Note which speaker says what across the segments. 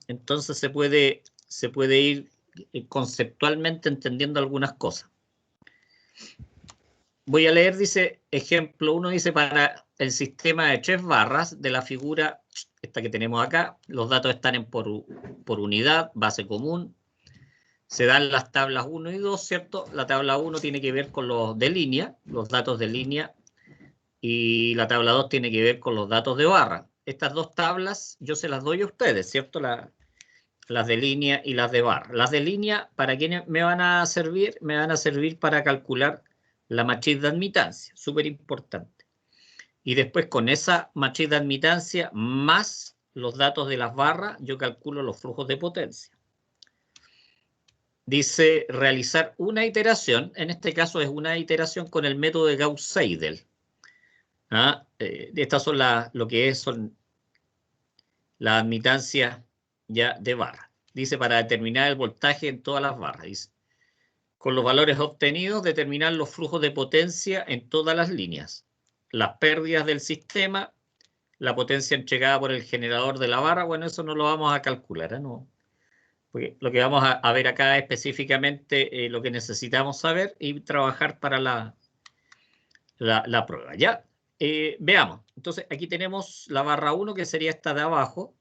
Speaker 1: entonces se puede ir conceptualmente entendiendo algunas cosas. Voy a leer, dice, ejemplo 1, dice, para el sistema de 3 barras de la figura, esta que tenemos acá, los datos están por unidad, base común, se dan las tablas 1 y 2, ¿cierto? La tabla 1 tiene que ver con los de línea, los datos de línea, y la tabla 2 tiene que ver con los datos de barra. Estas dos tablas yo se las doy a ustedes, ¿cierto? Las de línea y las de barra. Las de línea, ¿para quiénes me van a servir? Me van a servir para calcular la matriz de admitancia, súper importante. Y después con esa matriz de admitancia más los datos de las barras, yo calculo los flujos de potencia. Dice realizar una iteración, en este caso es una iteración con el método de Gauss-Seidel. Estas son lo que son las admitancias ya de barra. Dice para determinar el voltaje en todas las barras. Dice, con los valores obtenidos, determinar los flujos de potencia en todas las líneas, las pérdidas del sistema, la potencia entregada por el generador de la barra. Bueno, eso no lo vamos a calcular, ¿no? Porque lo que vamos a ver acá es específicamente lo que necesitamos saber y trabajar para la prueba. Ya, veamos. Entonces, aquí tenemos la barra 1, que sería esta de abajo.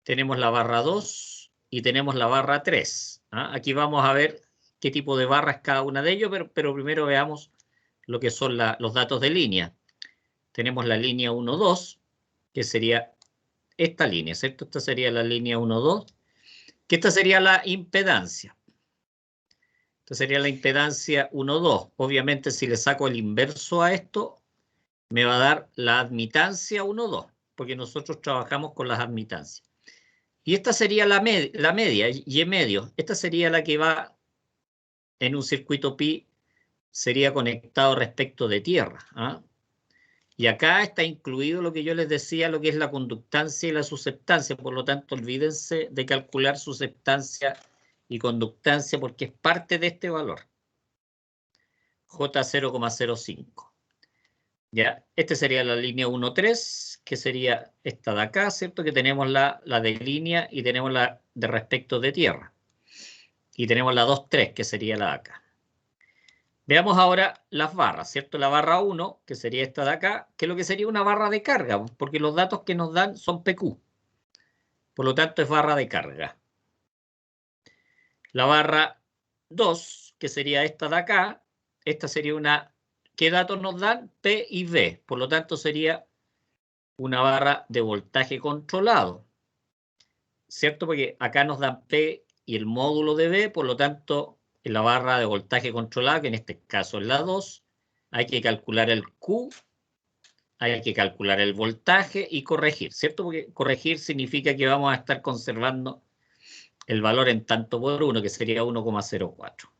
Speaker 1: Tenemos la barra 2 y tenemos la barra 3. Aquí vamos a ver qué tipo de barra es cada una de ellos, pero primero veamos lo que son los datos de línea. Tenemos la línea 1, 2, que sería esta línea, ¿cierto? Esta sería la línea 1, 2, que esta sería la impedancia. Esta sería la impedancia 1, 2. Obviamente, si le saco el inverso a esto, me va a dar la admitancia 1, 2, porque nosotros trabajamos con las admitancias. Y esta sería la media, Y medio. Esta sería la que va en un circuito pi, sería conectado respecto de tierra. Y acá está incluido lo que yo les decía, lo que es la conductancia y la susceptancia. Por lo tanto, olvídense de calcular susceptancia y conductancia porque es parte de este valor. J0,05. Ya, este sería la línea 1,3, que sería esta de acá, ¿cierto? Que tenemos la de línea y tenemos la de respecto de tierra. Y tenemos la 2,3, que sería la de acá. Veamos ahora las barras, ¿cierto? La barra 1, que sería esta de acá, que es lo que sería una barra de carga, porque los datos que nos dan son PQ. Por lo tanto, es barra de carga. La barra 2, que sería esta de acá, esta sería una... ¿Qué datos nos dan? P y V. Por lo tanto, sería una barra de voltaje controlado, ¿cierto? Porque acá nos dan P y el módulo de V, por lo tanto, en la barra de voltaje controlado, que en este caso es la 2, hay que calcular el Q, hay que calcular el voltaje y corregir, ¿cierto? Porque corregir significa que vamos a estar conservando el valor en tanto por 1, que sería 1,04.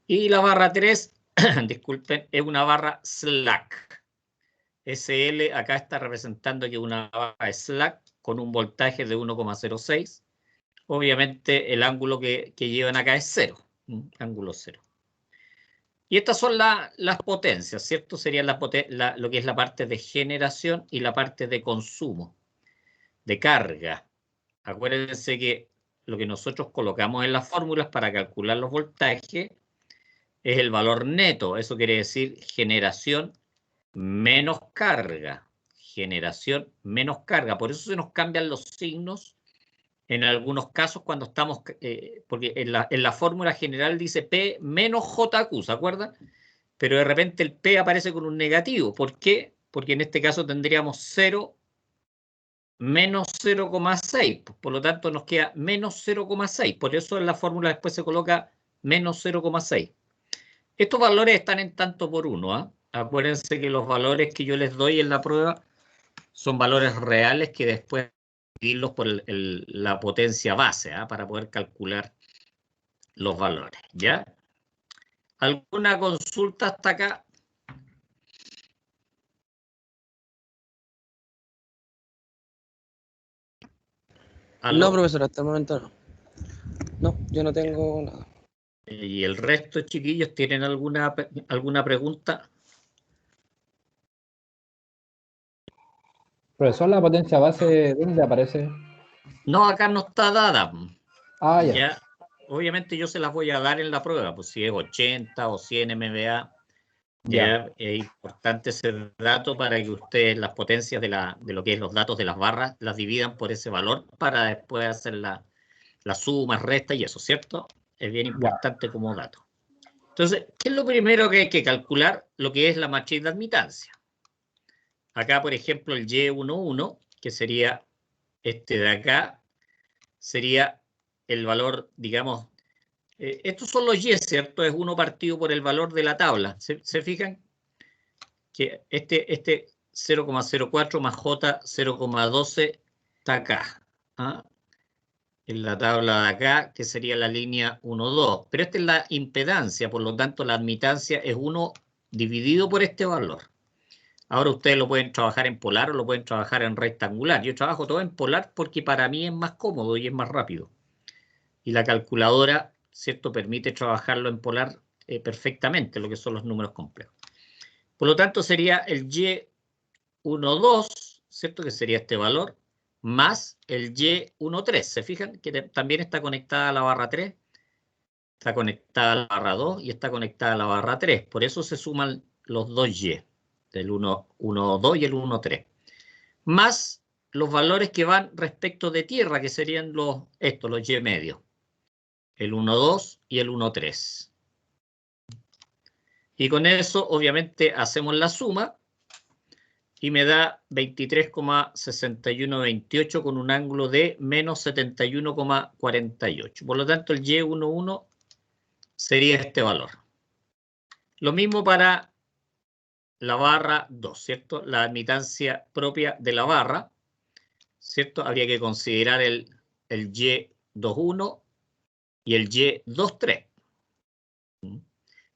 Speaker 1: Y la barra 3, disculpen, es una barra slack. SL acá está representando que una barra slack con un voltaje de 1,06. Obviamente el ángulo que llevan acá es 0, ángulo 0. Y estas son las potencias, ¿cierto? Sería lo que es la parte de generación y la parte de consumo, de carga. Acuérdense que lo que nosotros colocamos en las fórmulas para calcular los voltajes es el valor neto. Eso quiere decir generación menos carga. Generación menos carga. Por eso se nos cambian los signos en algunos casos cuando estamos, porque en la fórmula general dice P menos JQ, ¿se acuerdan? Pero de repente el P aparece con un negativo. ¿Por qué? Porque en este caso tendríamos 0 menos 0,6. Por lo tanto nos queda menos 0,6. Por eso en la fórmula después se coloca menos 0,6. Estos valores están en tanto por 1. Acuérdense que los valores que yo les doy en la prueba son valores reales que después dividirlos por la potencia base, para poder calcular los valores, ¿ya? ¿Alguna consulta hasta acá? ¿Aló?
Speaker 2: No, profesor, hasta el momento no. No, yo no tengo nada.
Speaker 1: ¿Y el resto, chiquillos, tienen alguna pregunta?
Speaker 3: Profesor, la potencia base, ¿dónde aparece?
Speaker 1: No, acá no está dada.
Speaker 2: Ah, ya.
Speaker 1: Ya, obviamente yo se las voy a dar en la prueba, pues si es 80 o 100 MVA.
Speaker 2: Ya.
Speaker 1: Ya, es importante ese dato para que ustedes las potencias de lo que es los datos de las barras las dividan por ese valor para después hacer la suma, resta y eso, ¿cierto? Es bien
Speaker 2: Ya.
Speaker 1: importante como dato. Entonces, ¿qué es lo primero que hay que calcular? Lo que es la matriz de admitancia. Acá, por ejemplo, el Y11, que sería este de acá, sería el valor, digamos, estos son los Y, ¿cierto? Es 1 partido por el valor de la tabla. ¿Se fijan? Que este 0,04 más J 0,12 está acá. ¿Ah? En la tabla de acá, que sería la línea 1, 2. Pero esta es la impedancia, por lo tanto la admitancia es 1 dividido por este valor. Ahora ustedes lo pueden trabajar en polar o lo pueden trabajar en rectangular. Yo trabajo todo en polar porque para mí es más cómodo y es más rápido. Y la calculadora, ¿cierto?, permite trabajarlo en polar perfectamente, lo que son los números complejos. Por lo tanto, sería el Y1, 2, ¿cierto?, que sería este valor, más el Y1, 3. ¿Se fijan que también está conectada a la barra 3? Está conectada a la barra 2 y está conectada a la barra 3. Por eso se suman los dos Y, el 1, 1, 2 y el 1, 3. Más los valores que van respecto de tierra, que serían los Y medios. El 1, 2 y el 1, 3. Y con eso, obviamente, hacemos la suma y me da 23,6128 con un ángulo de menos 71,48. Por lo tanto, el Y11 sería este valor. Lo mismo para la barra 2, ¿cierto? La admitancia propia de la barra, ¿cierto? Habría que considerar el Y21 y el Y23.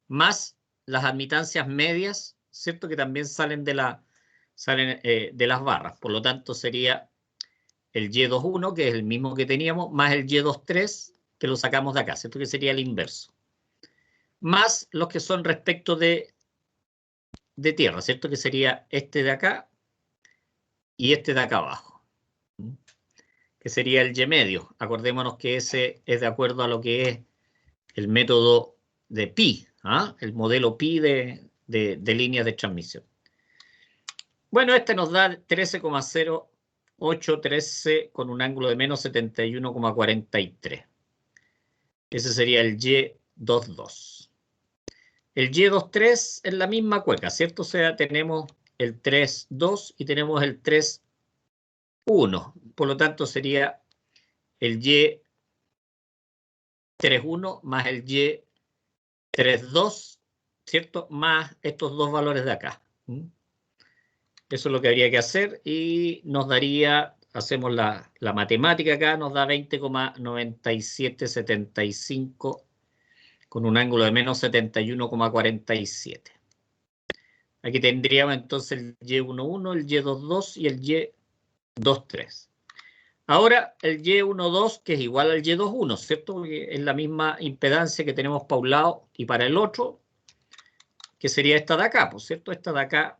Speaker 1: Más las admitancias medias, ¿cierto?, que también salen de las barras. Por lo tanto, sería el Y21, que es el mismo que teníamos, más el Y23, que lo sacamos de acá, ¿cierto?, que sería el inverso. Más los que son respecto de tierra, ¿cierto?, que sería este de acá y este de acá abajo, que sería el Y medio. Acordémonos que ese es de acuerdo a lo que es el método de pi, ¿ah? El modelo pi de líneas de transmisión. Bueno, este nos da 13,0813 con un ángulo de menos 71,43. Ese sería el Y22. El Y23 es la misma cueca, ¿cierto? O sea, tenemos el 3,2 y tenemos el 3,1. Por lo tanto, sería el Y31 más el Y32, ¿cierto? Más estos dos valores de acá. Eso es lo que habría que hacer y nos daría, hacemos la matemática acá, nos da 20,9775 con un ángulo de menos 71,47. Aquí tendríamos entonces el Y11, el Y22 y el Y23. Ahora el Y12, que es igual al Y21, ¿cierto? Porque es la misma impedancia que tenemos para un lado y para el otro, que sería esta de acá, pues, ¿cierto? Esta de acá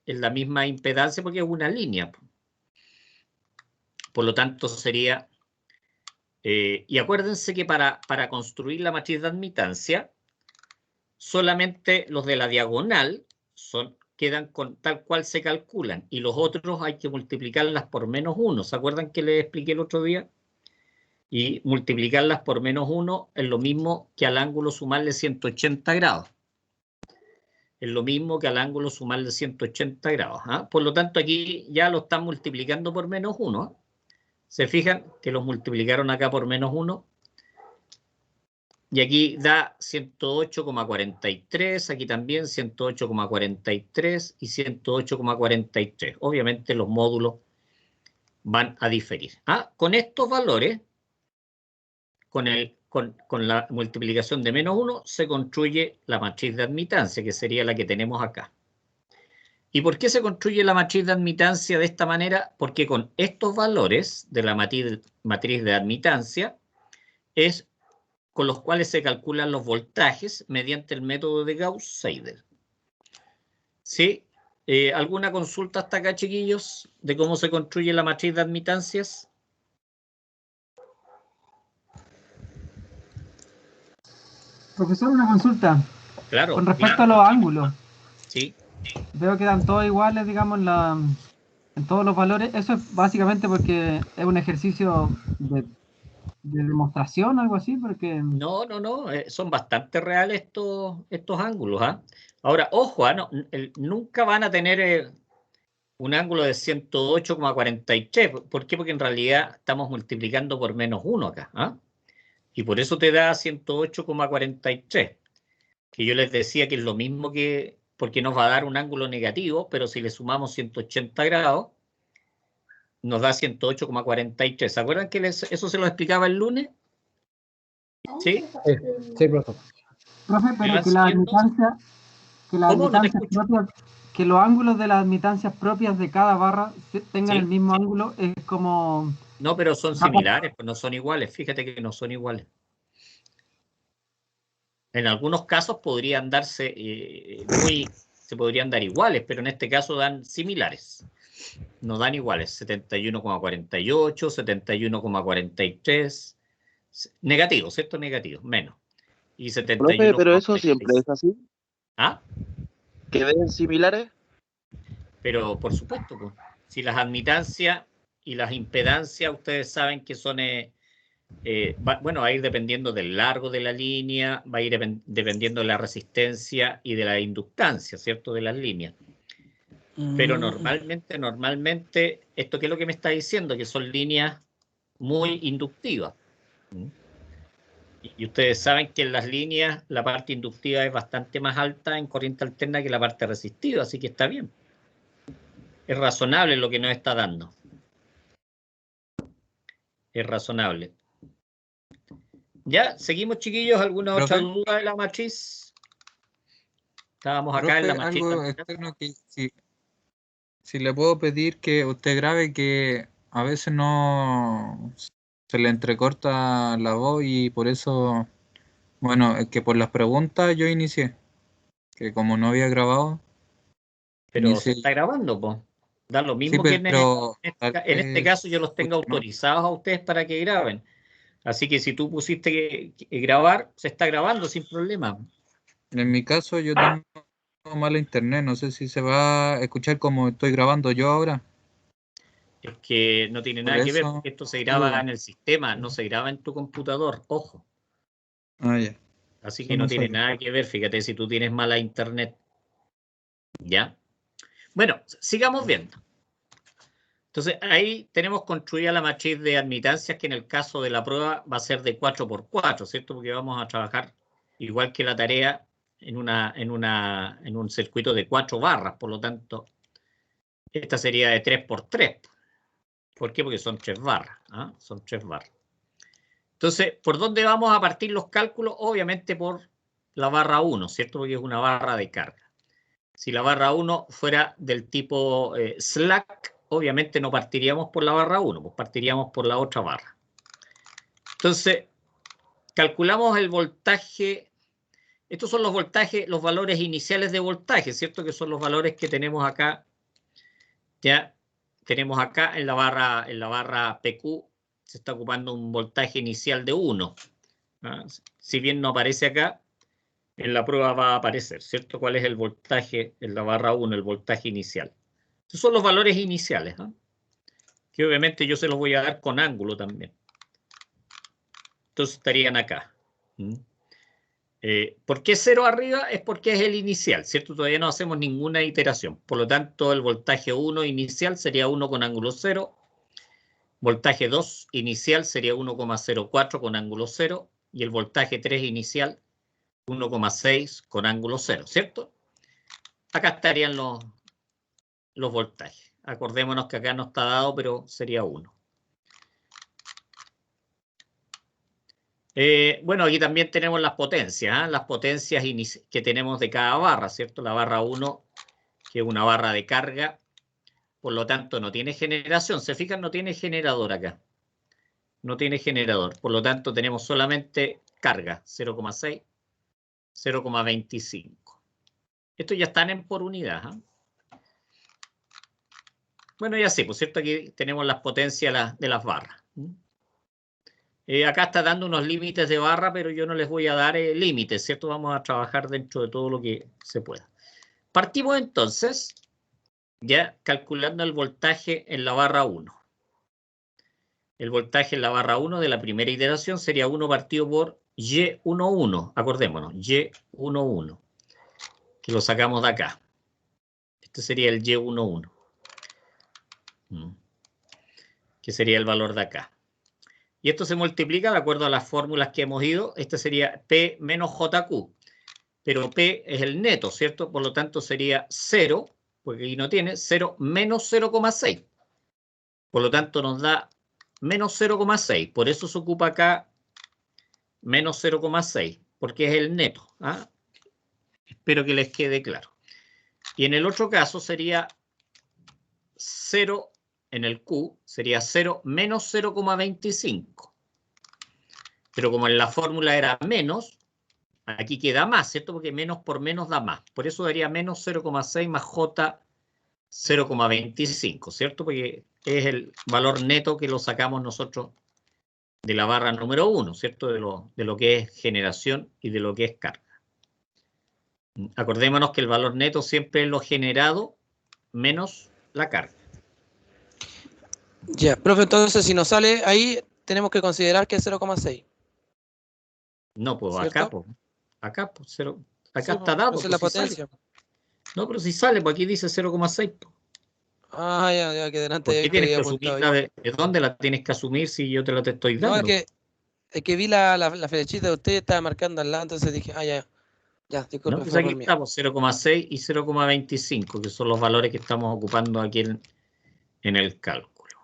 Speaker 1: es la misma impedancia porque es una línea. Por lo tanto, sería... y acuérdense que para construir la matriz de admitancia, solamente los de la diagonal quedan con tal cual se calculan y los otros hay que multiplicarlas por menos 1. ¿Se acuerdan que les expliqué el otro día? Y multiplicarlas por menos 1 es lo mismo que al ángulo sumarle 180 grados. Es lo mismo que al ángulo sumarle 180 grados. ¿Ah? Por lo tanto, aquí ya lo están multiplicando por menos 1. ¿Se fijan que los multiplicaron acá por menos 1? Y aquí da 108,43, aquí también 108,43 y 108,43. Obviamente los módulos van a diferir. Con estos valores, con la multiplicación de menos 1, se construye la matriz de admitancia, que sería la que tenemos acá. ¿Y por qué se construye la matriz de admitancia de esta manera? Porque con estos valores de la matriz de admitancia es con los cuales se calculan los voltajes mediante el método de Gauss-Seidel. ¿Sí? ¿Alguna consulta hasta acá, chiquillos, de cómo se construye la matriz de admitancias?
Speaker 3: Profesor, una consulta.
Speaker 1: Claro.
Speaker 3: Con respecto a los ángulos.
Speaker 1: Sí.
Speaker 3: Veo que dan todos iguales, digamos, en todos los valores. Eso es básicamente porque es un ejercicio de demostración, algo así, porque...
Speaker 1: No, son bastante reales estos ángulos, ¿ah? Ahora, ojo, nunca van a tener un ángulo de 108,43. ¿Por qué? Porque en realidad estamos multiplicando por -1 acá, ¿ah? Y por eso te da 108,43, que yo les decía que es lo mismo porque nos va a dar un ángulo negativo, pero si le sumamos 180 grados, nos da 108,43. ¿Se acuerdan que eso se lo explicaba el lunes? ¿Sí?
Speaker 2: Sí, profesor.
Speaker 3: Profe, pero
Speaker 1: ¿Me van ¿Cómo? No te
Speaker 3: admitancias
Speaker 1: escucho.
Speaker 3: propias, que los ángulos de las admitancias propias de cada barra tengan
Speaker 1: ¿Sí?
Speaker 3: el mismo ángulo, es como...
Speaker 1: No, pero son similares, pues no son iguales. Fíjate que no son iguales. En algunos casos podrían darse se podrían dar iguales, pero en este caso dan similares. No dan iguales. 71,48, 71,43. Negativo, ¿cierto? Negativo, menos. Y
Speaker 4: Profe, pero eso
Speaker 1: 71,46.
Speaker 4: siempre es así,
Speaker 1: ¿Ah?
Speaker 4: que ven similares.
Speaker 1: Pero por supuesto, pues, si las admitancias y las impedancias, ustedes saben que son, va a ir dependiendo del largo de la línea, va a ir dependiendo de la resistencia y de la inductancia, ¿cierto? De las líneas. Pero normalmente, ¿esto qué es lo que me está diciendo? Que son líneas muy inductivas. Y ustedes saben que en las líneas la parte inductiva es bastante más alta en corriente alterna que la parte resistiva, así que está bien. Es razonable lo que nos está dando. Es razonable. Ya, seguimos, chiquillos. ¿Alguna otra
Speaker 5: Profe,
Speaker 1: duda de la matriz? Estábamos acá en la matriz.
Speaker 5: algo externo que si le puedo pedir que usted grabe, que a veces no se le entrecorta la voz y por eso, bueno, es que por las preguntas yo inicié, que como no había grabado,
Speaker 1: Pero se
Speaker 5: inicié.
Speaker 1: está grabando, pues. Da lo
Speaker 5: Sí,
Speaker 1: mismo que
Speaker 5: pero tal
Speaker 1: en este
Speaker 5: vez
Speaker 1: caso yo los tengo
Speaker 5: escuche, ¿no?
Speaker 1: autorizados a ustedes para que graben. Así que si tú pusiste que grabar, se está grabando sin problema.
Speaker 5: En mi caso yo tengo mala internet, no sé si se va a escuchar como estoy grabando yo ahora,
Speaker 1: Es que no tiene
Speaker 5: por
Speaker 1: nada que ver,
Speaker 5: eso
Speaker 1: porque esto se graba
Speaker 5: dudo.
Speaker 1: en el sistema, no se graba en tu computador, ojo.
Speaker 5: Ah, ya,
Speaker 1: Así
Speaker 5: eso
Speaker 1: que no
Speaker 5: no
Speaker 1: tiene
Speaker 5: sabía.
Speaker 1: nada que ver, fíjate si tú tienes mala internet. ¿Ya? Bueno, sigamos viendo. Entonces, ahí tenemos construida la matriz de admitancias que en el caso de la prueba va a ser de 4×4, ¿cierto? Porque vamos a trabajar igual que la tarea en un circuito de 4 barras, por lo tanto, esta sería de 3×3. ¿Por qué? Porque son 3 barras, ¿ah? Son 3 barras. Entonces, ¿por dónde vamos a partir los cálculos? Obviamente por la barra 1, ¿cierto? Porque es una barra de carga. Si la barra 1 fuera del tipo slack, obviamente no partiríamos por la barra 1, pues partiríamos por la otra barra. Entonces, calculamos el voltaje. Estos son los voltajes, los valores iniciales de voltaje, ¿cierto? Que son los valores que tenemos acá. Ya tenemos acá en la barra PQ, se está ocupando un voltaje inicial de 1. ¿Ah? Si bien no aparece acá, en la prueba va a aparecer, ¿cierto? ¿Cuál es el voltaje en la barra 1, el voltaje inicial? Estos son los valores iniciales, ¿no? Que obviamente yo se los voy a dar con ángulo también. Entonces estarían acá. ¿Por qué 0 arriba? Es porque es el inicial, ¿cierto? Todavía no hacemos ninguna iteración. Por lo tanto, el voltaje 1 inicial sería 1 con ángulo 0. Voltaje 2 inicial sería 1,04 con ángulo 0. Y el voltaje 3 inicial 1,6 con ángulo 0, ¿cierto? Acá estarían los voltajes. Acordémonos que acá no está dado, pero sería 1. Bueno, aquí también tenemos las potencias, ¿eh? Las potencias que tenemos de cada barra, ¿cierto? La barra 1, que es una barra de carga, por lo tanto no tiene generación. ¿Se fijan? No tiene generador acá. No tiene generador. Por lo tanto, tenemos solamente carga, 0,6, 0,25. Estos ya están en por unidad, ¿eh? Bueno, ya sí, por cierto, aquí tenemos las potencias de las barras. Acá está dando unos límites de barra, pero yo no les voy a dar límites, ¿cierto? Vamos a trabajar dentro de todo lo que se pueda. Partimos entonces ya calculando el voltaje en la barra 1. El voltaje en la barra 1 de la primera iteración sería 1 partido por Y11. Acordémonos, Y11. Que lo sacamos de acá. Este sería el Y11. Que sería el valor de acá. Y esto se multiplica de acuerdo a las fórmulas que hemos ido. Este sería P menos JQ. Pero P es el neto, ¿cierto? Por lo tanto sería 0, porque aquí no tiene, 0 menos 0,6. Por lo tanto nos da menos 0,6. Por eso se ocupa acá menos 0,6, porque es el neto. ¿Ah? Espero que les quede claro. Y en el otro caso sería 0, en el Q, sería 0 menos 0,25. Pero como en la fórmula era menos, aquí queda más, ¿cierto? Porque menos por menos da más. Por eso daría menos 0,6 más J 0,25, ¿cierto? Porque es el valor neto que lo sacamos nosotros de la barra número 1, ¿cierto? De lo que es generación y de lo que es carga. Acordémonos que el valor neto siempre es lo generado menos la carga.
Speaker 2: Ya, profe, entonces si nos sale ahí, tenemos que considerar que es 0,6.
Speaker 1: No, pues
Speaker 2: ¿Cierto?
Speaker 1: acá, pues. Acá, pues, acá
Speaker 2: Sí,
Speaker 1: está dado.
Speaker 2: esa es
Speaker 1: Pues,
Speaker 2: la
Speaker 1: si sale.
Speaker 2: potencia.
Speaker 1: No, pero si sale, pues aquí dice 0,6. Pues.
Speaker 2: Ah, ya, que delante
Speaker 1: ¿Por qué
Speaker 2: que
Speaker 1: tienes
Speaker 2: había
Speaker 1: que
Speaker 2: apuntado
Speaker 1: asumirla?
Speaker 2: ahí.
Speaker 1: ¿De dónde la tienes que asumir si yo te la estoy
Speaker 2: No,
Speaker 1: dando?
Speaker 2: es que vi la flechita de usted, estaba marcando al lado, entonces dije, ya, disculpe,
Speaker 1: No, pues
Speaker 2: fue
Speaker 1: aquí
Speaker 2: por mí.
Speaker 1: estamos, 0,6 y 0,25, que son los valores que estamos ocupando aquí en el cálculo.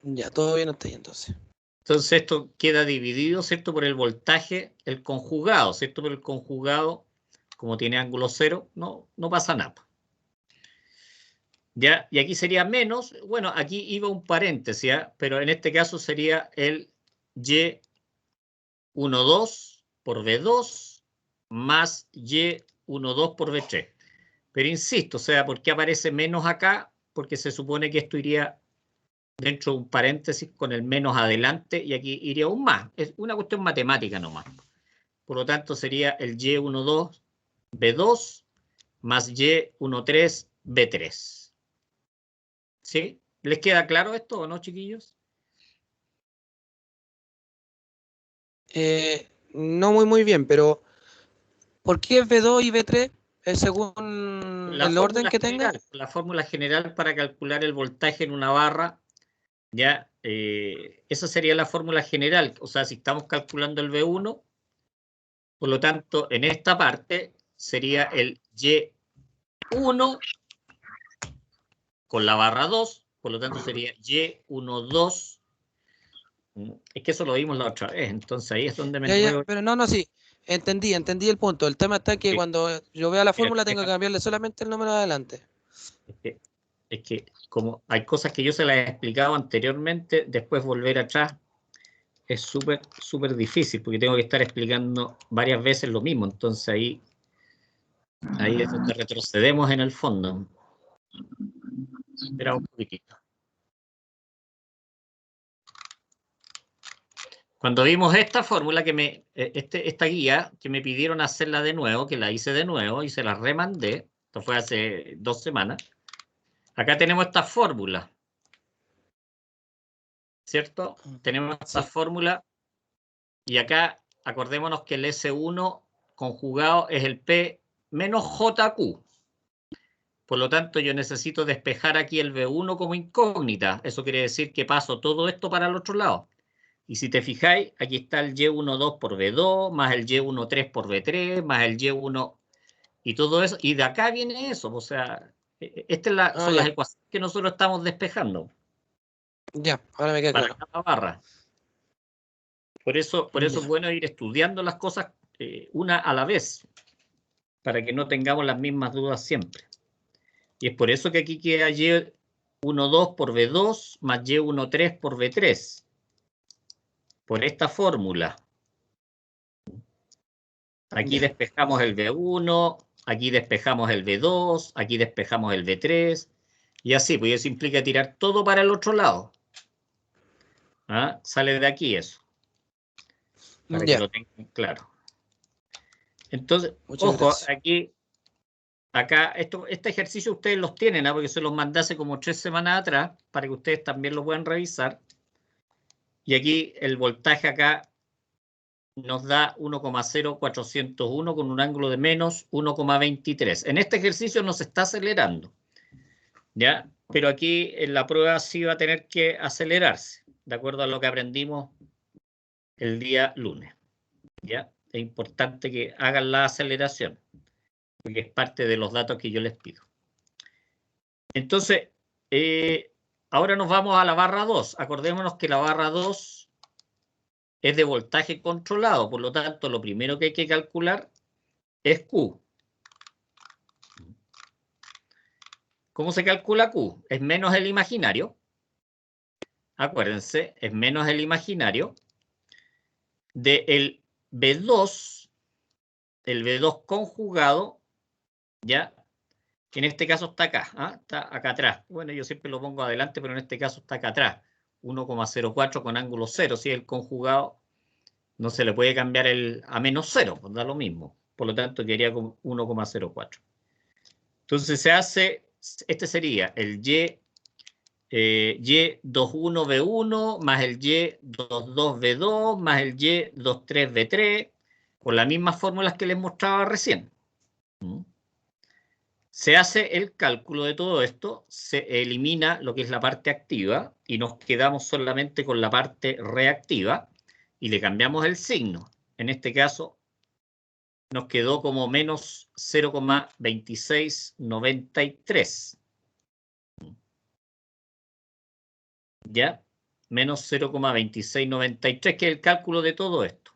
Speaker 2: Ya, todo bien hasta ahí entonces.
Speaker 1: Entonces esto queda dividido, ¿cierto? Por el voltaje, el conjugado, ¿cierto? Por el conjugado, como tiene ángulo 0, no pasa nada. ¿Ya? Y aquí sería menos, bueno, aquí iba un paréntesis, ¿ya? Pero en este caso sería el Y12 por V2 más Y12 por V3. Pero insisto, o sea, ¿por qué aparece menos acá? Porque se supone que esto iría dentro de un paréntesis con el menos adelante y aquí iría un más. Es una cuestión matemática nomás. Por lo tanto, sería el Y12 B2 más Y13 B3. ¿Sí? ¿Les queda claro esto o no, chiquillos?
Speaker 2: No muy bien, pero ¿por qué V2 y V3 es según
Speaker 1: La
Speaker 2: el orden
Speaker 1: fórmula
Speaker 2: que tenga?
Speaker 1: general, la fórmula general para calcular el voltaje en una barra, ya, esa sería la fórmula general. O sea, si estamos calculando el V1, por lo tanto, en esta parte sería el Y1 con la barra 2, por lo tanto sería Y12. Es que eso lo vimos la otra vez, entonces ahí es donde me
Speaker 2: Ya,
Speaker 1: enredo.
Speaker 2: pero no, sí, entendí el punto. El tema está que cuando yo vea la
Speaker 1: Mira,
Speaker 2: fórmula tengo que cambiarle solamente el número de adelante.
Speaker 1: es que como hay cosas que yo se las he explicado anteriormente, después volver atrás es súper difícil, porque tengo que estar explicando varias veces lo mismo, entonces ahí es donde retrocedemos en el fondo. Espera un poquitito. Cuando vimos esta fórmula, esta guía, que me pidieron hacerla de nuevo, que la hice de nuevo y se la remandé, esto fue hace 2 semanas, acá tenemos esta fórmula, ¿cierto? Tenemos esta fórmula y acá acordémonos que el S1 conjugado es el P menos JQ. Por lo tanto, yo necesito despejar aquí el V1 como incógnita. Eso quiere decir que paso todo esto para el otro lado. Y si te fijáis, aquí está el Y12 por V2, más el Y13 por V3, más el Y1 y todo eso. Y de acá viene eso. O sea, son las ecuaciones que nosotros estamos despejando.
Speaker 2: Ya, ahora me queda
Speaker 1: para
Speaker 2: claro.
Speaker 1: cada barra. Por eso es bueno ir estudiando las cosas una a la vez, para que no tengamos las mismas dudas siempre. Y es por eso que aquí queda Y12 por V2 más Y13 por V3. Por esta fórmula. Aquí despejamos el V1, aquí despejamos el V2, aquí despejamos el V3. Y así, pues eso implica tirar todo para el otro lado. ¿Ah? Sale de aquí eso. para que
Speaker 2: Ya,
Speaker 1: lo tengan claro. Entonces,
Speaker 2: muchas
Speaker 1: ojo,
Speaker 2: gracias.
Speaker 1: aquí, acá, este ejercicio ustedes los tienen, ¿ah? Porque se los mandé hace como 3 semanas atrás, para que ustedes también lo puedan revisar. Y aquí el voltaje acá nos da 1,0401 con un ángulo de menos 1,23. En este ejercicio no se está acelerando, ¿ya? Pero aquí en la prueba sí va a tener que acelerarse, de acuerdo a lo que aprendimos el día lunes, ¿ya? Es importante que hagan la aceleración, porque es parte de los datos que yo les pido. Entonces, ahora nos vamos a la barra 2. Acordémonos que la barra 2 es de voltaje controlado, por lo tanto, lo primero que hay que calcular es Q. ¿Cómo se calcula Q? Es menos el imaginario. Acuérdense, es menos el imaginario del B2, el B2 conjugado, ¿ya? Que en este caso está acá, ¿ah? Está acá atrás. Bueno, yo siempre lo pongo adelante, pero en este caso está acá atrás. 1,04 con ángulo 0. Si es el conjugado, no se le puede cambiar a menos 0, pues da lo mismo. Por lo tanto, quedaría con 1,04. Entonces se hace, este sería el Y21B1 más el Y22B2 más el Y23B3, con las mismas fórmulas que les mostraba recién. Se hace el cálculo de todo esto, se elimina lo que es la parte activa y nos quedamos solamente con la parte reactiva y le cambiamos el signo. En este caso nos quedó como menos 0,2693. ¿Ya? Menos 0,2693, que es el cálculo de todo esto.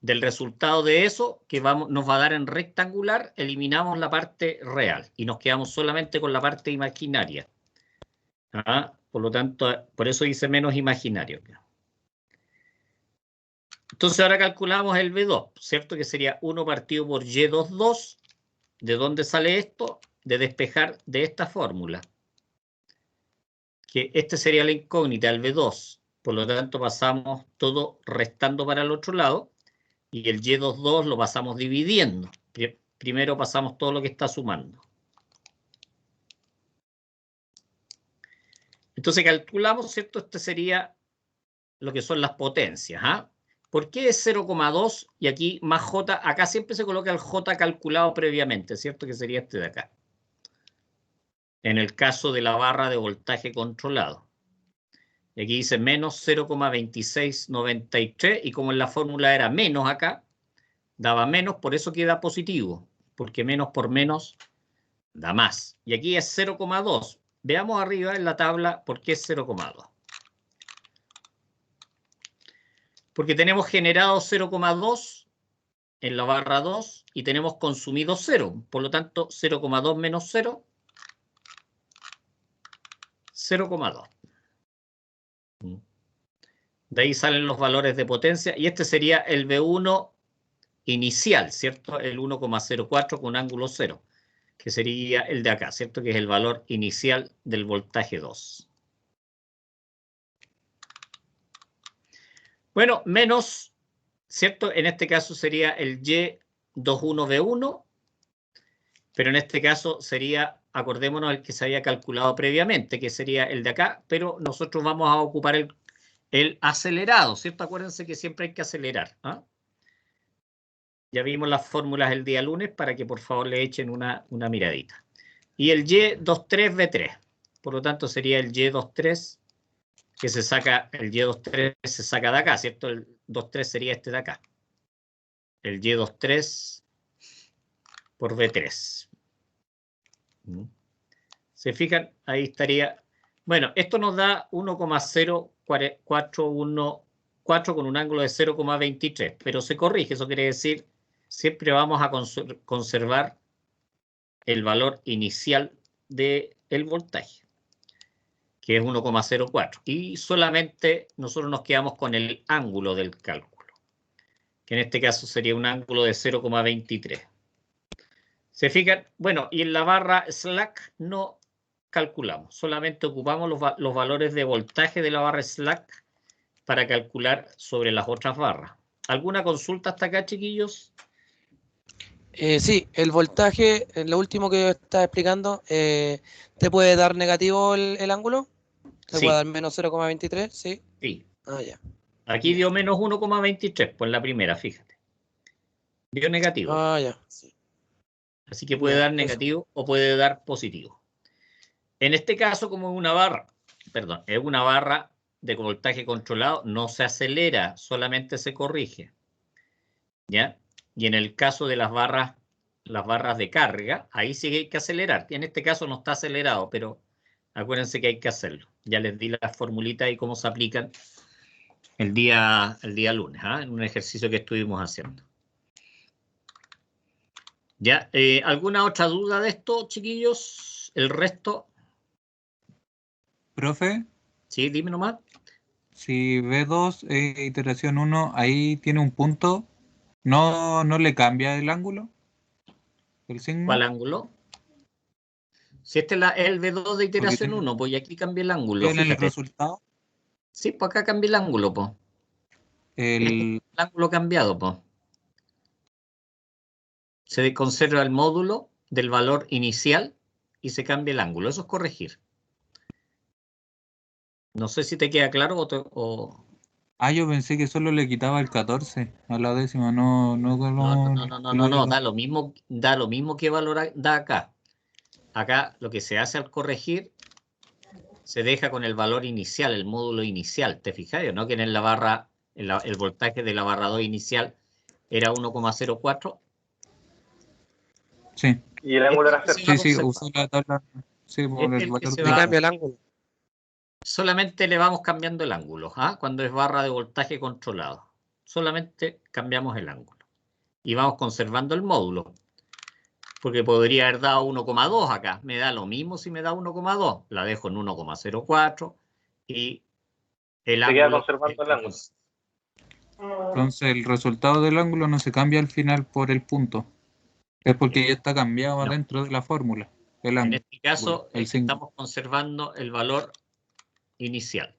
Speaker 1: Del resultado de eso, que nos va a dar en rectangular, eliminamos la parte real y nos quedamos solamente con la parte imaginaria. ¿Ah? Por lo tanto, por eso dice menos imaginario. Entonces ahora calculamos el B2, ¿cierto? Que sería 1 partido por Y22. ¿De dónde sale esto? De despejar de esta fórmula. Que este sería la incógnita, el B2. Por lo tanto, pasamos todo restando para el otro lado. Y el Y22 lo pasamos dividiendo. Primero pasamos todo lo que está sumando. Entonces calculamos, ¿cierto? Este sería lo que son las potencias. ¿Ah? ¿Por qué es 0,2? Y aquí más J, acá siempre se coloca el J calculado previamente, ¿cierto? Que sería este de acá. En el caso de la barra de voltaje controlado. Y aquí dice menos 0,2693 y como en la fórmula era menos acá, daba menos, por eso queda positivo, porque menos por menos da más. Y aquí es 0,2. Veamos arriba en la tabla por qué es 0,2. Porque tenemos generado 0,2 en la barra 2 y tenemos consumido 0. Por lo tanto, 0,2 menos 0, 0,2. De ahí salen los valores de potencia y este sería el B1 inicial, ¿cierto? El 1,04 con ángulo 0, que sería el de acá, ¿cierto? Que es el valor inicial del voltaje 2. Bueno, menos, ¿cierto? En este caso sería el Y21B1, pero en este caso sería, acordémonos, el que se había calculado previamente, que sería el de acá, pero nosotros vamos a ocupar el acelerado, ¿cierto? Acuérdense que siempre hay que acelerar. ¿Ah? Ya vimos las fórmulas el día lunes para que por favor le echen una miradita. Y el Y23B3, por lo tanto sería el Y23 que se saca, el Y23 se saca de acá, ¿cierto? El 23 sería este de acá. El Y23 por B3. ¿Se fijan? Ahí estaría. Bueno, esto nos da 1,0414 con un ángulo de 0,23, pero se corrige, eso quiere decir siempre vamos a conservar el valor inicial del voltaje, que es 1,04. Y solamente nosotros nos quedamos con el ángulo del cálculo, que en este caso sería un ángulo de 0,23. ¿Se fijan? Bueno, y en la barra slack no calculamos, solamente ocupamos los valores de voltaje de la barra slack para calcular sobre las otras barras. ¿Alguna consulta hasta acá, chiquillos?
Speaker 2: Sí, el voltaje, lo último que estaba explicando, ¿te puede dar negativo el ángulo? ¿Te
Speaker 1: Sí.
Speaker 2: puede dar menos 0,23? Sí.
Speaker 1: Sí.
Speaker 2: Ah, ya.
Speaker 1: Aquí dio menos 1,23, pues la primera, fíjate. Dio negativo.
Speaker 2: Ah, ya. Sí.
Speaker 1: Así que puede
Speaker 2: Ya,
Speaker 1: dar
Speaker 2: eso.
Speaker 1: negativo o puede dar positivo. En este caso, como es una barra, perdón, es una barra de voltaje controlado, no se acelera, solamente se corrige. ¿Ya? Y en el caso de las barras de carga, ahí sí que hay que acelerar. En este caso no está acelerado, pero acuérdense que hay que hacerlo. Ya les di las formulitas y cómo se aplican el día lunes, en un ejercicio que estuvimos haciendo. ¿Ya? ¿Alguna otra duda de esto, chiquillos? ¿El resto?
Speaker 5: Profe,
Speaker 1: Sí, dime nomás.
Speaker 5: si B2 iteración 1, ahí tiene un punto, ¿no le cambia el ángulo? ¿El signo?
Speaker 1: ¿Cuál ángulo? Si este es el B2 de iteración 1, pues y aquí cambia el ángulo,
Speaker 5: En el
Speaker 1: fíjate.
Speaker 5: resultado,
Speaker 1: Sí, pues acá cambia el ángulo, pues. Este es el ángulo cambiado, pues. Se conserva el módulo del valor inicial y se cambia el ángulo. Eso es corregir. No sé si te queda claro
Speaker 5: yo pensé que solo le quitaba el 14 a la décima, no
Speaker 1: No, da lo mismo que valor da acá. Acá lo que se hace al corregir se deja con el valor inicial, el módulo inicial. ¿Te fijas? ¿No? Que en la barra, el voltaje de la barra 2 inicial era 1,04.
Speaker 5: Sí,
Speaker 4: Y el ángulo era
Speaker 1: Este
Speaker 4: cero.
Speaker 5: sí, usé la tabla. Sí, por
Speaker 1: Este es
Speaker 5: el
Speaker 1: el que
Speaker 5: valor
Speaker 1: se
Speaker 5: de
Speaker 2: Me
Speaker 1: va.
Speaker 2: cambia el ángulo.
Speaker 1: Solamente le vamos cambiando el ángulo, cuando es barra de voltaje controlado. Solamente cambiamos el ángulo. Y vamos conservando el módulo. Porque podría haber dado 1,2 acá. Me da lo mismo si me da 1,2. La dejo en 1,04 y el
Speaker 4: Se queda
Speaker 1: ángulo...
Speaker 4: conservando el ángulo.
Speaker 5: Entonces el resultado del ángulo no se cambia al final por el punto. Es porque ya está cambiado
Speaker 1: No.
Speaker 5: adentro de la fórmula. El
Speaker 1: En
Speaker 5: ángulo.
Speaker 1: este caso
Speaker 5: El signo.
Speaker 1: estamos conservando el valor inicial.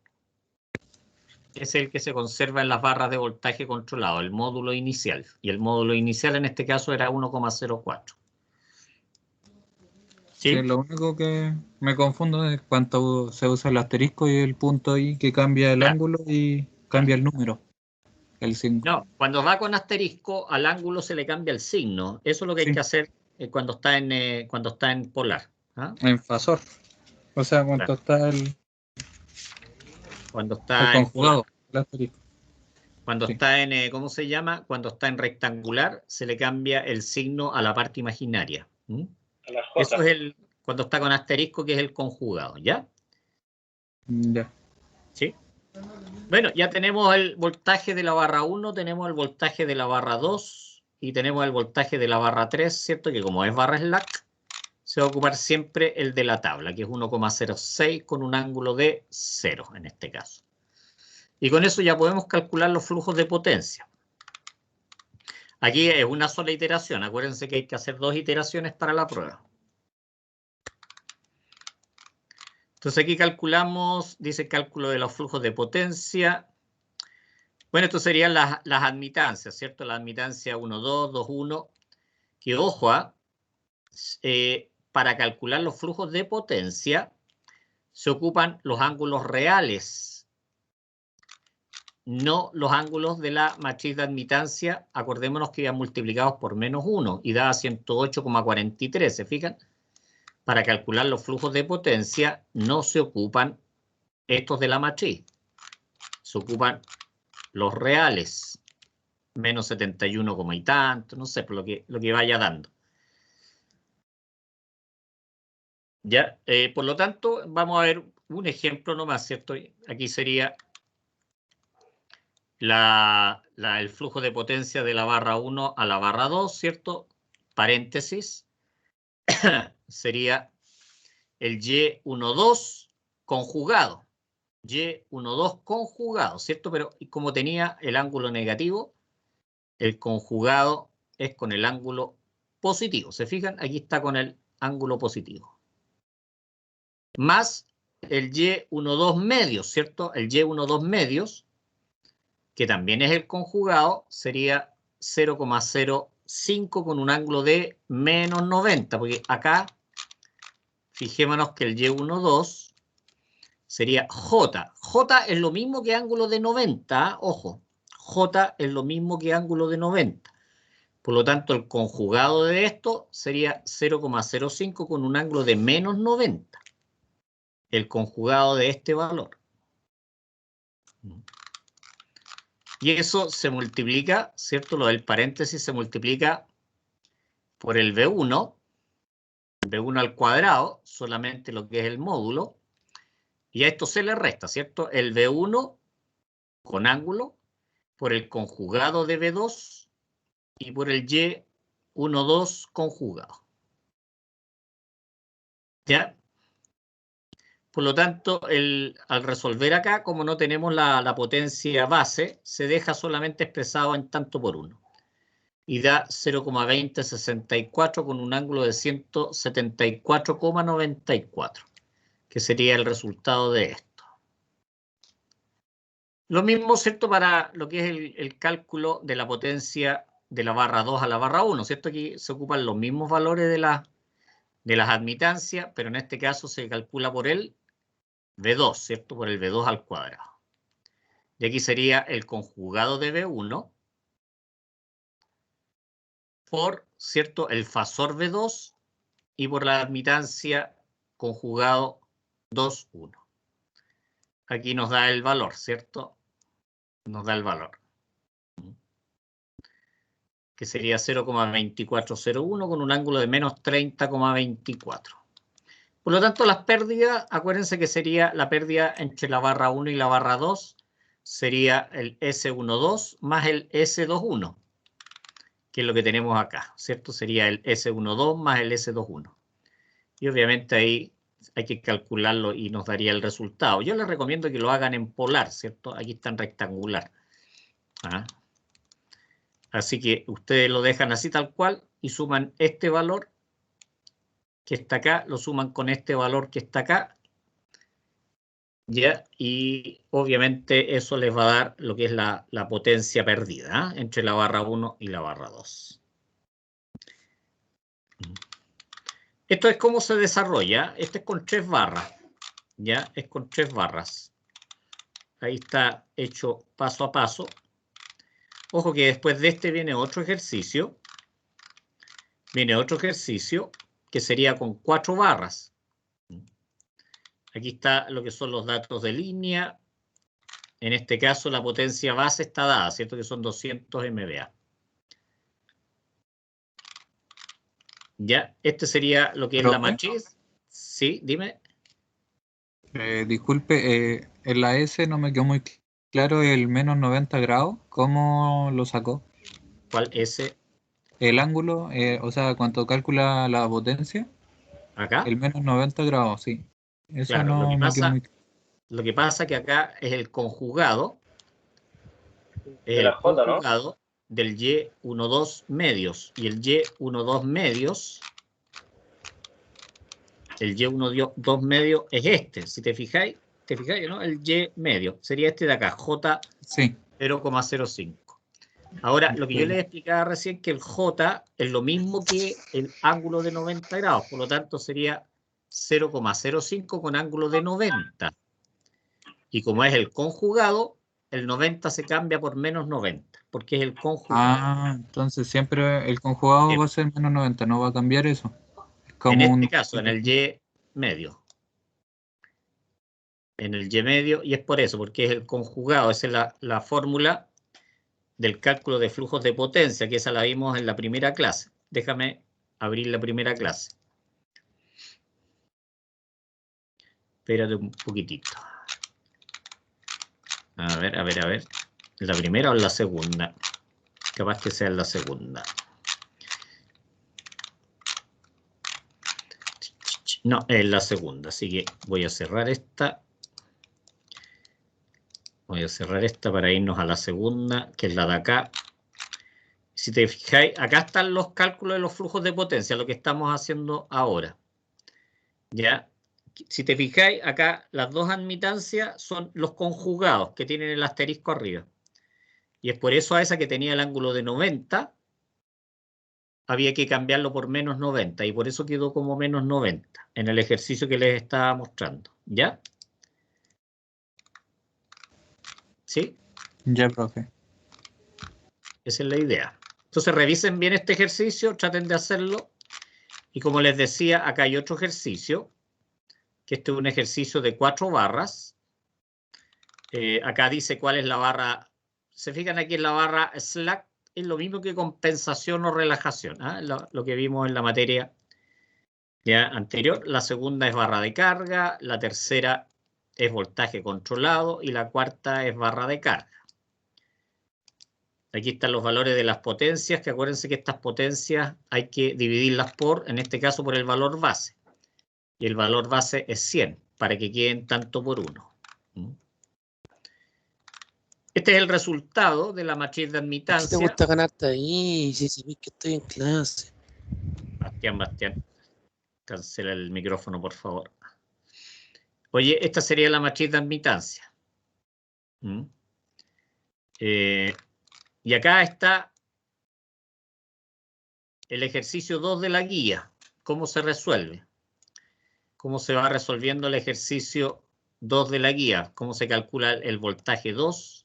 Speaker 1: Es el que se conserva en las barras de voltaje controlado, el módulo inicial. Y el módulo inicial en este caso era 1,04. ¿Sí?
Speaker 5: Sí, lo único que me confundo es cuánto se usa el asterisco y el punto ahí que cambia el
Speaker 1: Claro.
Speaker 5: ángulo y cambia el número, el signo.
Speaker 1: No, cuando va con asterisco, al ángulo se le cambia el signo. Eso es lo que hay
Speaker 5: Sí.
Speaker 1: que hacer cuando está en polar.
Speaker 5: En fasor. O sea, cuánto está el
Speaker 1: Cuando está en polar.
Speaker 5: conjugado, el asterisco.
Speaker 1: Cuando
Speaker 5: Sí.
Speaker 1: está en, ¿cómo se llama? Cuando está en rectangular, se le cambia el signo a la parte imaginaria.
Speaker 4: A la J.
Speaker 1: Eso es cuando está con asterisco, que es el conjugado, ¿ya?
Speaker 5: Ya.
Speaker 1: ¿Sí? Bueno, ya tenemos el voltaje de la barra 1, tenemos el voltaje de la barra 2 y tenemos el voltaje de la barra 3, ¿cierto? Que como es barra slack, se va a ocupar siempre el de la tabla, que es 1,06 con un ángulo de 0 en este caso. Y con eso ya podemos calcular los flujos de potencia. Aquí es una sola iteración. Acuérdense que hay que hacer 2 iteraciones para la prueba. Entonces aquí calculamos, dice cálculo de los flujos de potencia. Bueno, esto serían las admitancias, ¿cierto? La admitancia 1, 2, 2, 1. Que ojo, para calcular los flujos de potencia se ocupan los ángulos reales, no los ángulos de la matriz de admitancia. Acordémonos que iban multiplicados por menos 1 y da 108,43, ¿se fijan? Para calcular los flujos de potencia no se ocupan estos de la matriz, se ocupan los reales, menos 71, y tanto, no sé, por lo que vaya dando. ¿Ya? Por lo tanto, vamos a ver un ejemplo nomás, ¿cierto? Aquí sería el flujo de potencia de la barra 1 a la barra 2, ¿cierto? Paréntesis. Sería el Y12 conjugado. Y12 conjugado, ¿cierto? Pero como tenía el ángulo negativo, el conjugado es con el ángulo positivo. ¿Se fijan? Aquí está con el ángulo positivo. Más el Y12 medios, ¿cierto? El Y12 medios que también es el conjugado, sería 0,05 con un ángulo de menos 90, porque acá, fijémonos que el Y12 sería J. J es lo mismo que ángulo de 90, ojo, J es lo mismo que ángulo de 90. Por lo tanto, el conjugado de esto sería 0,05 con un ángulo de menos 90. El conjugado de este valor. Y eso se multiplica, ¿cierto? Lo del paréntesis se multiplica por el B1 al cuadrado, solamente lo que es el módulo. Y a esto se le resta, ¿cierto? El B1 con ángulo por el conjugado de B2 y por el Y12 conjugado. ¿Ya? Por lo tanto, al resolver acá, como no tenemos la potencia base, se deja solamente expresado en tanto por uno. Y da 0,2064 con un ángulo de 174,94, que sería el resultado de esto. Lo mismo, ¿cierto?, para lo que es el cálculo de la potencia de la barra 2 a la barra 1, ¿cierto? Aquí se ocupan los mismos valores de las admitancias, pero en este caso se calcula por el B2, ¿cierto? Por el B2 al cuadrado. Y aquí sería el conjugado de B1 por, ¿cierto?, el fasor B2 y por la admitancia conjugado 2, 1. Aquí nos da el valor, ¿cierto? Nos da el valor, que sería 0,2401 con un ángulo de menos 30,24. Por lo tanto, las pérdidas, acuérdense que sería la pérdida entre la barra 1 y la barra 2, sería el S12 más el S21, que es lo que tenemos acá, ¿cierto? Sería el S12 más el S21. Y obviamente ahí hay que calcularlo y nos daría el resultado. Yo les recomiendo que lo hagan en polar, ¿cierto? Aquí está en rectangular. Así que ustedes lo dejan así tal cual y suman este valor que está acá, lo suman con este valor que está acá, ¿ya? Y obviamente eso les va a dar lo que es la potencia perdida, entre la barra 1 y la barra 2. Esto es cómo se desarrolla. Este es con 3 barras, ¿ya? Es con 3 barras. Ahí está hecho paso a paso. Ojo que después de este viene otro ejercicio. Viene otro ejercicio que sería con 4 barras. Aquí está lo que son los datos de línea. En este caso la potencia base está dada, ¿cierto? Que son 200 MVA. Ya, este sería lo que es la matriz. Sí, dime.
Speaker 5: Disculpe, en la S no me quedó muy claro el menos 90 grados. ¿Cómo lo sacó?
Speaker 1: ¿Cuál S?
Speaker 5: El ángulo, o sea, cuánto calcula la potencia.
Speaker 1: ¿Acá?
Speaker 5: El menos 90 grados, sí. Eso
Speaker 1: claro,
Speaker 5: no me quedó muy claro.
Speaker 1: Lo que pasa que acá es el conjugado. Es
Speaker 4: De la
Speaker 1: el
Speaker 4: J, ¿no?
Speaker 1: conjugado del Y12 medios. Y el Y12 medios. El Y12 medio es este. Si te fijáis, ¿no? El Y medio. Sería este de acá, J 0,05. Ahora, lo que yo les explicaba recién, que el J es lo mismo que el ángulo de 90 grados. Por lo tanto, sería 0,05 con ángulo de 90. Y como es el conjugado, el 90 se cambia por menos 90, porque es el conjugado.
Speaker 5: Entonces siempre el conjugado va a ser menos 90, no va a cambiar eso. Es como
Speaker 1: en este caso, en el Y medio. En el Y medio, y es por eso, porque es el conjugado. Esa es la fórmula del cálculo de flujos de potencia, que esa la vimos en la primera clase. Déjame abrir la primera clase. Espérate un poquitito. A ver. ¿La primera o la segunda? Capaz que sea la segunda. No, es la segunda, así que voy a cerrar esta. Voy a cerrar esta para irnos a la segunda, que es la de acá. Si te fijáis, acá están los cálculos de los flujos de potencia, lo que estamos haciendo ahora. ¿Ya? Si te fijáis, acá las dos admitancias son los conjugados, que tienen el asterisco arriba. Y es por eso a esa que tenía el ángulo de 90, había que cambiarlo por menos 90, y por eso quedó como menos 90, en el ejercicio que les estaba mostrando. ¿Ya? ¿Sí?
Speaker 5: Ya, profe.
Speaker 1: Esa es la idea. Entonces revisen bien este ejercicio, traten de hacerlo. Y como les decía, acá hay otro ejercicio, que este es un ejercicio de 4 barras. Acá dice cuál es la barra. Se fijan aquí en la barra slack, es lo mismo que compensación o relajación, ¿eh? Lo que vimos en la materia ya anterior. La segunda es barra de carga, la tercera es voltaje controlado y la cuarta es barra de carga. Aquí están los valores de las potencias, que acuérdense que estas potencias hay que dividirlas por, en este caso, por el valor base. Y el valor base es 100, para que queden tanto por 1. Este es el resultado de la matriz de
Speaker 2: ¿Qué te
Speaker 1: admitancia.
Speaker 2: gusta ganarte ahí? Si sabes que estoy en clase.
Speaker 1: Bastián, cancela el micrófono, por favor. Oye, esta sería la matriz de admitancia. Y acá está el ejercicio 2 de la guía. ¿Cómo se resuelve? ¿Cómo se va resolviendo el ejercicio 2 de la guía? ¿Cómo se calcula el voltaje 2?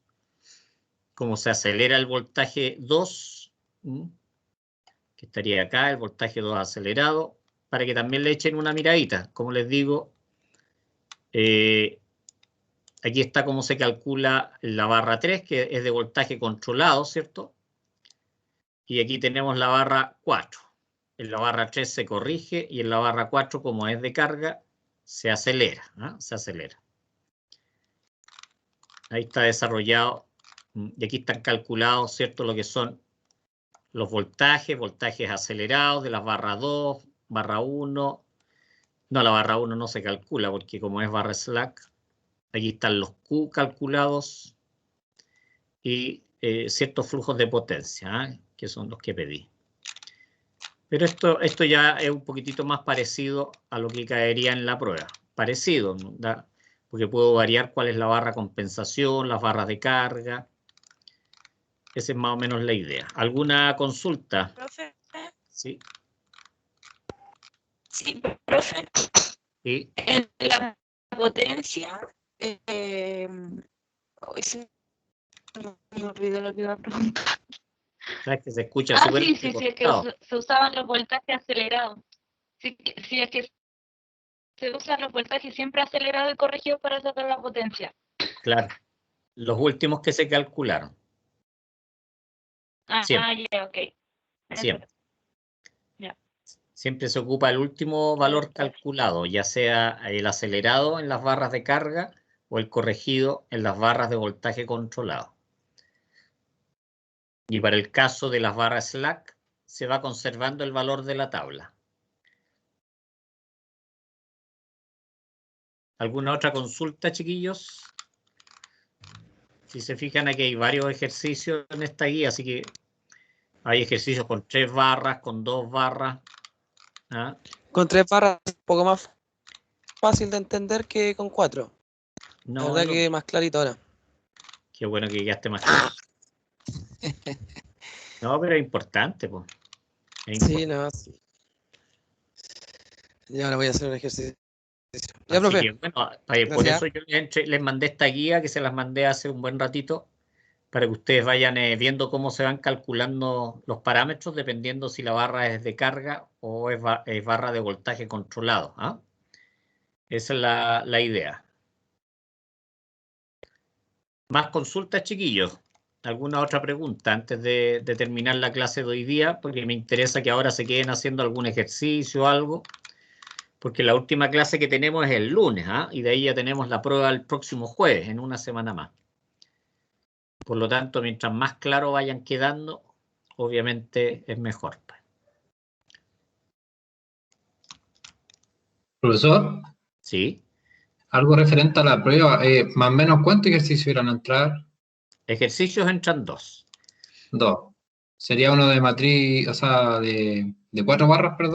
Speaker 1: ¿Cómo se acelera el voltaje 2? Que estaría acá, el voltaje 2 acelerado, para que también le echen una miradita. Como les digo, aquí está cómo se calcula la barra 3, que es de voltaje controlado, ¿cierto? Y aquí tenemos la barra 4. En la barra 3 se corrige y en la barra 4, como es de carga, se acelera, ¿no? Se acelera. Ahí está desarrollado. Y aquí están calculados, ¿cierto? Lo que son los voltajes acelerados de las barras 2, barra 1. No, la barra 1 no se calcula porque como es barra slack, aquí están los Q calculados y ciertos flujos de potencia, ¿eh? Que son los que pedí. Pero esto ya es un poquitito más parecido a lo que caería en la prueba. Parecido, ¿no? Porque puedo variar cuál es la barra compensación, las barras de carga. Esa es más o menos la idea. ¿Alguna consulta?
Speaker 6: Profe.
Speaker 1: Sí.
Speaker 6: Sí, profe.
Speaker 1: Sí.
Speaker 6: En la potencia, hoy se me olvidó lo que iba a preguntar.
Speaker 1: ¿Sabes que se escucha súper
Speaker 6: Sí, es que se usaban los voltajes acelerados. Sí, es que se usan los voltajes siempre acelerados y corregidos para sacar la potencia.
Speaker 1: Claro. Los últimos que se calcularon. Siempre.
Speaker 6: Ya, ok.
Speaker 1: Siempre.
Speaker 6: Ya.
Speaker 1: Siempre se ocupa el último valor calculado, ya sea el acelerado en las barras de carga o el corregido en las barras de voltaje controlado. Y para el caso de las barras slack, se va conservando el valor de la tabla. ¿Alguna otra consulta, chiquillos? Si se fijan, aquí hay varios ejercicios en esta guía, así que hay ejercicios con 3 barras, con 2 barras. ¿Ah?
Speaker 2: Con 3 barras es un poco más fácil de entender que con 4.
Speaker 1: No,
Speaker 2: la verdad que más clarito ahora.
Speaker 1: Qué bueno que llegaste más claro. No, pero es importante, pues.
Speaker 2: Sí, no. Sí. Y ahora voy a hacer un ejercicio. Ya,
Speaker 1: Así
Speaker 2: profe.
Speaker 1: que, bueno, por eso yo les mandé esta guía, que se las mandé hace un buen ratito, para que ustedes vayan viendo cómo se van calculando los parámetros, dependiendo si la barra es de carga o es barra de voltaje controlado. ¿Ah? Esa es la idea. ¿Más consultas, chiquillos? ¿Alguna otra pregunta antes de terminar la clase de hoy día? Porque me interesa que ahora se queden haciendo algún ejercicio o algo. Porque la última clase que tenemos es el lunes, ¿ah? Y de ahí ya tenemos la prueba el próximo jueves, en una semana más. Por lo tanto, mientras más claro vayan quedando, obviamente es mejor.
Speaker 4: Profesor,
Speaker 1: ¿Sí?
Speaker 4: algo referente a la prueba, más o menos ¿cuántos ejercicios irán a entrar?
Speaker 1: Ejercicios entran 2.
Speaker 4: 2. Sería uno de matriz, o sea, de 4 barras, perdón.